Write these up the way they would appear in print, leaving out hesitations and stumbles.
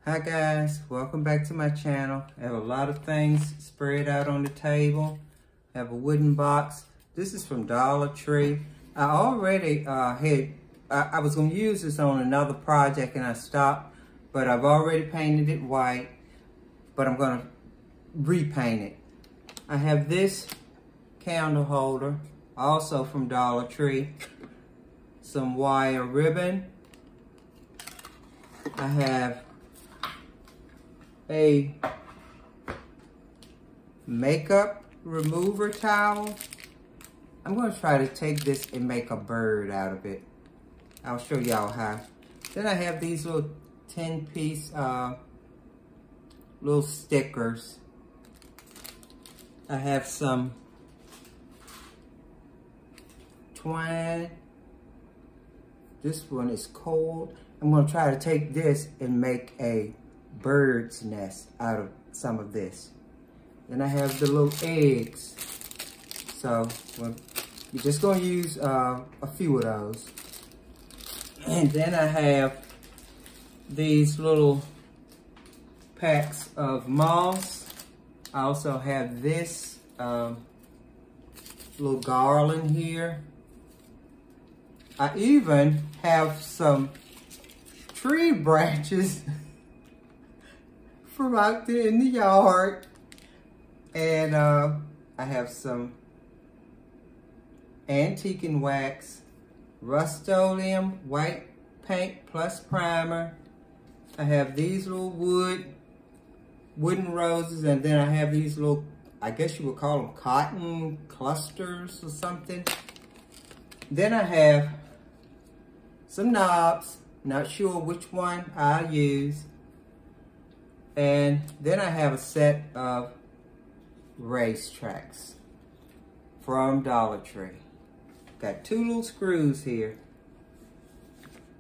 Hi guys, welcome back to my channel. I have a lot of things spread out on the table. I have a wooden box. This is from Dollar Tree. I already I was going to use this on another project and I stopped, but I've already painted it white, but I'm going to repaint it. I have this candle holder, also from Dollar Tree. Some wire ribbon. I have a makeup remover towel. I'm going to try to take this and make a bird out of it. I'll show y'all how. Then I have these little 10-piece little stickers. I have some twine. This one is cold. I'm going to try to take this and make a bird's nest out of some of this. Then I have the little eggs. So we're just going to use a few of those. And then I have these little packs of moss. I also have this little garland here. I even have some tree branches from out there in the yard. And I have some antique and wax, Rust-Oleum white paint plus primer. I have these little wooden roses, and then I have these little, I guess you would call them cotton clusters or something. Then I have some knobs, not sure which one I'll use. And then I have a set of racetracks from Dollar Tree. Got two little screws here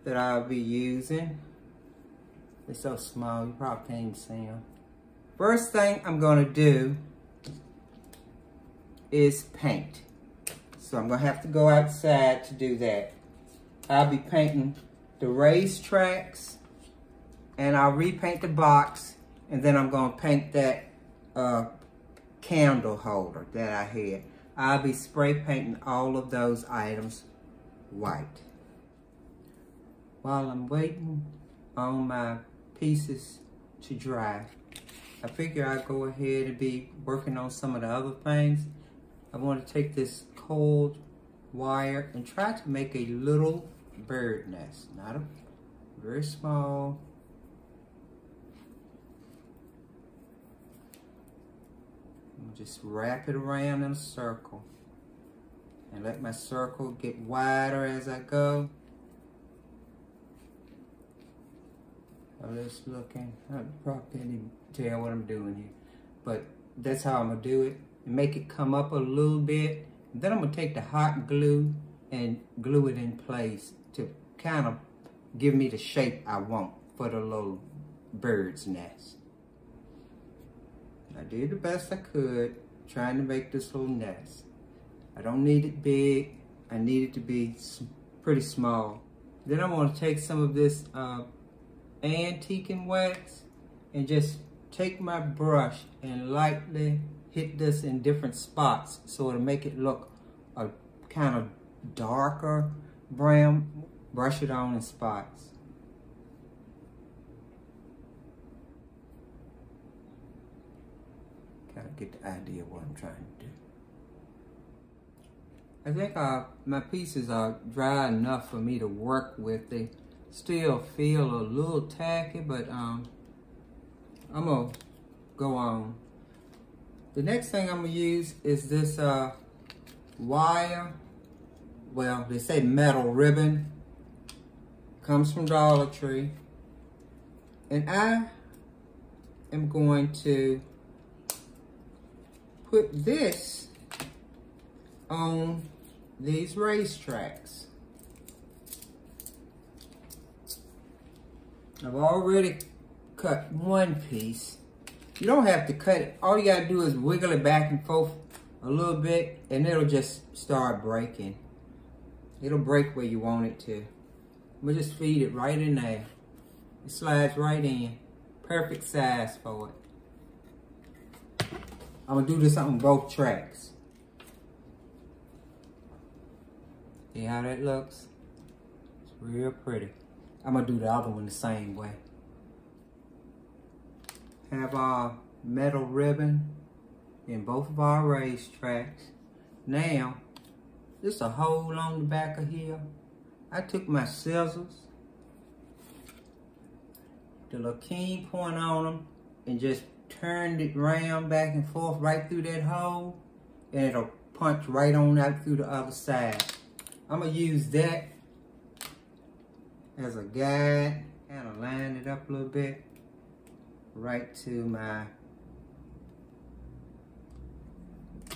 that I'll be using. They're so small, you probably can't even see them. First thing I'm gonna do is paint. So I'm gonna have to go outside to do that. I'll be painting the racetracks, and I'll repaint the box, and then I'm gonna paint that candle holder that I had. I'll be spray painting all of those items white. While I'm waiting on my pieces to dry, I figure I'll go ahead and be working on some of the other things. I want to take this cold wire and try to make a little bird nest, not a very small. Just wrap it around in a circle and let my circle get wider as I go. Oh, that's looking, I probably can't even tell what I'm doing here, but that's how I'm gonna do it. And make it come up a little bit. And then I'm gonna take the hot glue and glue it in place to kind of give me the shape I want for the little bird's nest. I did the best I could trying to make this little nest. I don't need it big. I need it to be pretty small. Then I'm going to take some of this antique and wax and just take my brush and lightly hit this in different spots so it'll make it look a kind of darker brown. Brush it on in spots. Kind of get the idea of what I'm trying to do. I think my pieces are dry enough for me to work with. They still feel a little tacky, but I'm gonna go on. The next thing I'm gonna use is this wire. Well, they say metal ribbon. Comes from Dollar Tree. And I am going to put this on these racetracks. I've already cut one piece. You don't have to cut it. All you gotta do is wiggle it back and forth a little bit and it'll just start breaking. It'll break where you want it to. We'll just feed it right in there. It slides right in. perfect size for it. I'm gonna do this on both tracks. See how that looks? It's real pretty. I'm gonna do the other one the same way. Have our metal ribbon in both of our raised tracks. Now, just a hole on the back of here. I took my scissors, the little keen point on them, and just turned it round back and forth right through that hole, and it'll punch right on out through the other side. I'm gonna use that as a guide, kind of line it up a little bit, right to my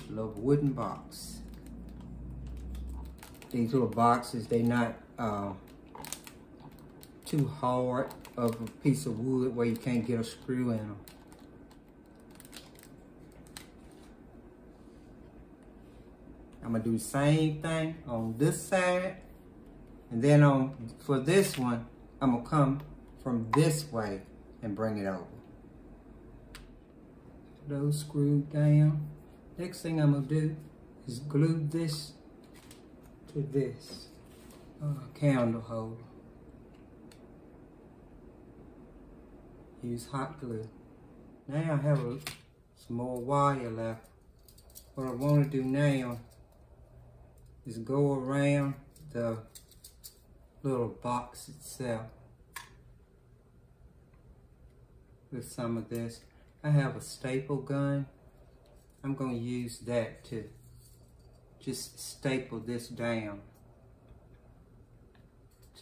little wooden box. These little boxes, they not too hard of a piece of wood where you can't get a screw in them. I'm gonna do the same thing on this side, and then for this one, I'm gonna come from this way and bring it over. Those screwed down. Next thing I'm gonna do is glue this to this candle holder. Use hot glue. Now I have some more wire left. What I want to do now is go around the little box itself with some of this. I have a staple gun. I'm going to use that to just staple this down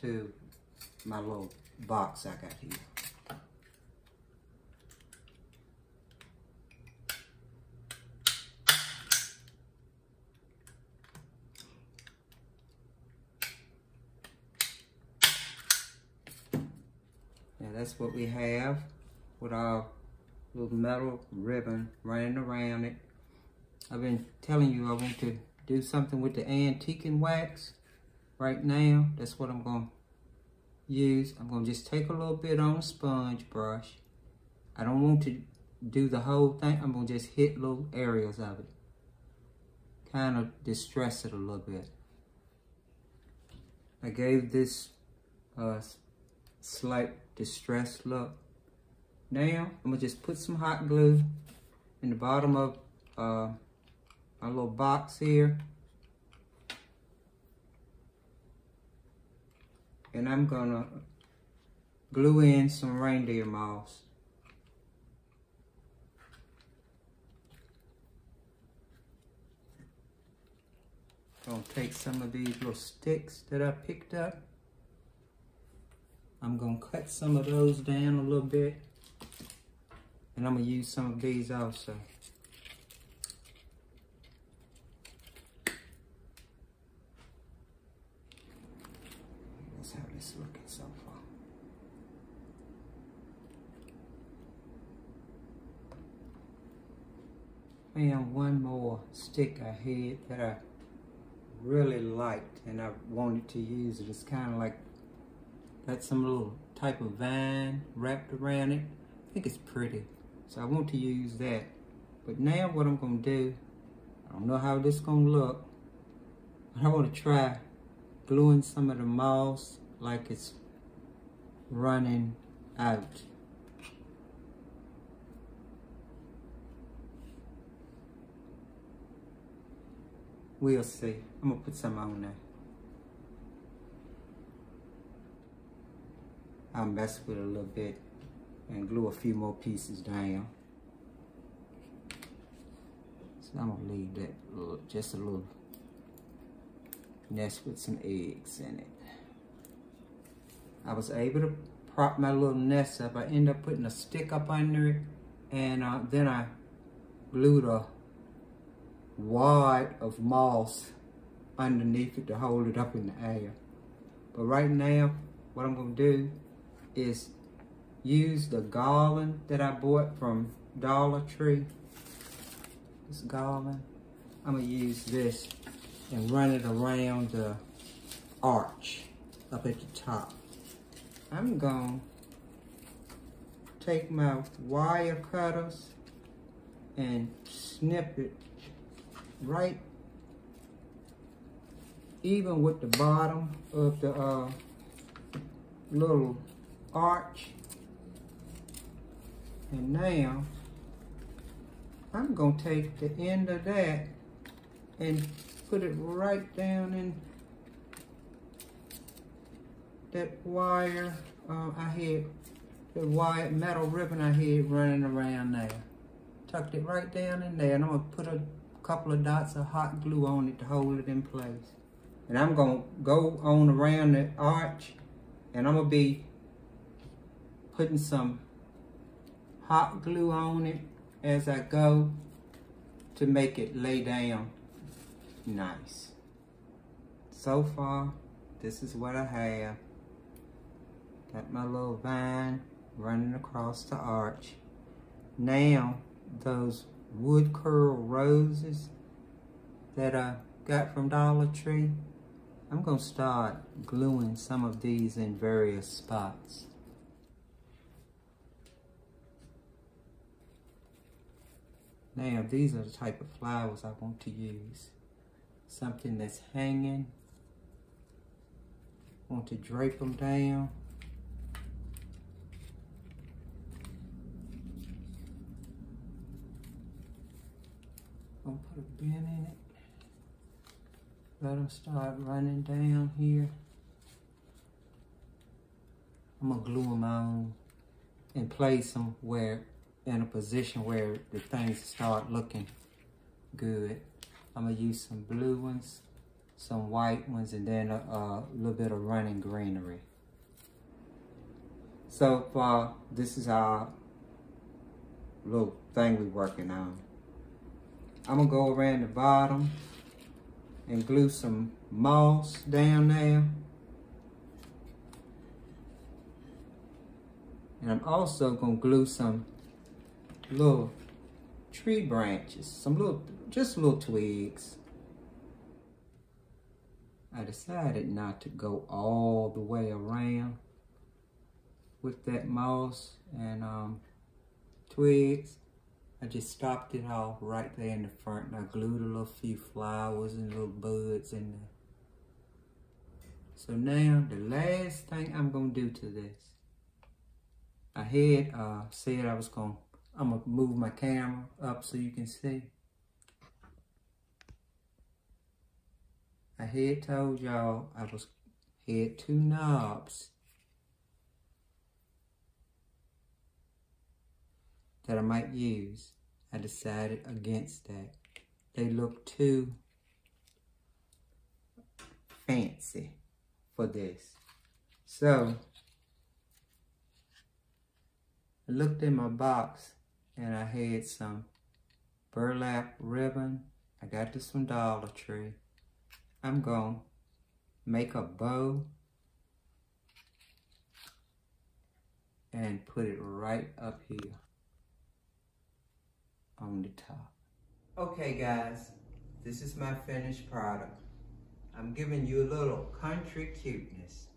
to my little box I got here. Now that's what we have with our little metal ribbon running around it. I've been telling you I want to do something with the antiquing wax. Right now, that's what I'm going to use. I'm going to just take a little bit on a sponge brush. I don't want to do the whole thing. I'm going to just hit little areas of it. Kind of distress it a little bit. I gave this slight distressed look. Now, I'm going to just put some hot glue in the bottom of my little box here. And I'm going to glue in some reindeer moss. I'm going to take some of these little sticks that I picked up. I'm going to cut some of those down a little bit. And I'm going to use some of these also. That's how this is looking so far. And one more stick I had that I really liked and I wanted to use it. It's kind of like got some little type of vine wrapped around it. I think it's pretty. So I want to use that. But now what I'm going to do, I don't know how this is going to look, but I want to try gluing some of the moss like it's running out. We'll see. I'm going to put some on there. I'll mess with it a little bit and glue a few more pieces down. So I'm gonna leave that just a little nest with some eggs in it. I was able to prop my little nest up. I ended up putting a stick up under it, and then I glued a wad of moss underneath it to hold it up in the air. But right now, what I'm gonna do is use the garland that I bought from Dollar Tree. This garland. I'm going to use this and run it around the arch up at the top. I'm going to take my wire cutters and snip it right even with the bottom of the little arch. And now I'm gonna take the end of that and put it right down in that wire. I had the wire metal ribbon I had running around there. Tucked it right down in there, and I'm gonna put a couple of dots of hot glue on it to hold it in place. And I'm gonna go on around the arch, and I'm gonna be putting some hot glue on it as I go to make it lay down nice. So far, this is what I have. Got my little vine running across the arch. Now, those wood curl roses that I got from Dollar Tree, I'm gonna start gluing some of these in various spots. Now, these are the type of flowers I want to use. Something that's hanging. I want to drape them down. I'm gonna put a bend in it. Let them start running down here. I'm gonna glue them on and place them where, in a position where the things start looking good. I'm gonna use some blue ones, some white ones, and then a little bit of running greenery. So far, this is our little thing we're working on. I'm gonna go around the bottom and glue some moss down there. And I'm also gonna glue some little tree branches, just little twigs. I decided not to go all the way around with that moss and twigs. I just stopped it off right there in the front, and I glued a little few flowers and little buds in there. So now the last thing I'm gonna do to this, I had said I'm gonna move my camera up so you can see. I had told y'all I had two knobs that I might use. I decided against that. They look too fancy for this. So I looked in my box and I had some burlap ribbon. I got this from Dollar Tree. I'm gonna make a bow and put it right up here on the top. Okay guys, this is my finished product. I'm giving you a little country cuteness.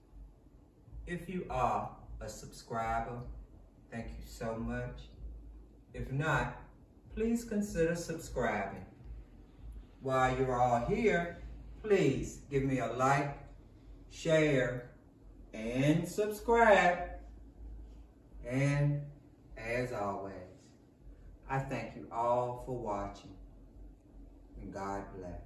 If you are a subscriber, thank you so much. If not, please consider subscribing. While you're all here, please give me a like, share, and subscribe. And as always, I thank you all for watching, and God bless.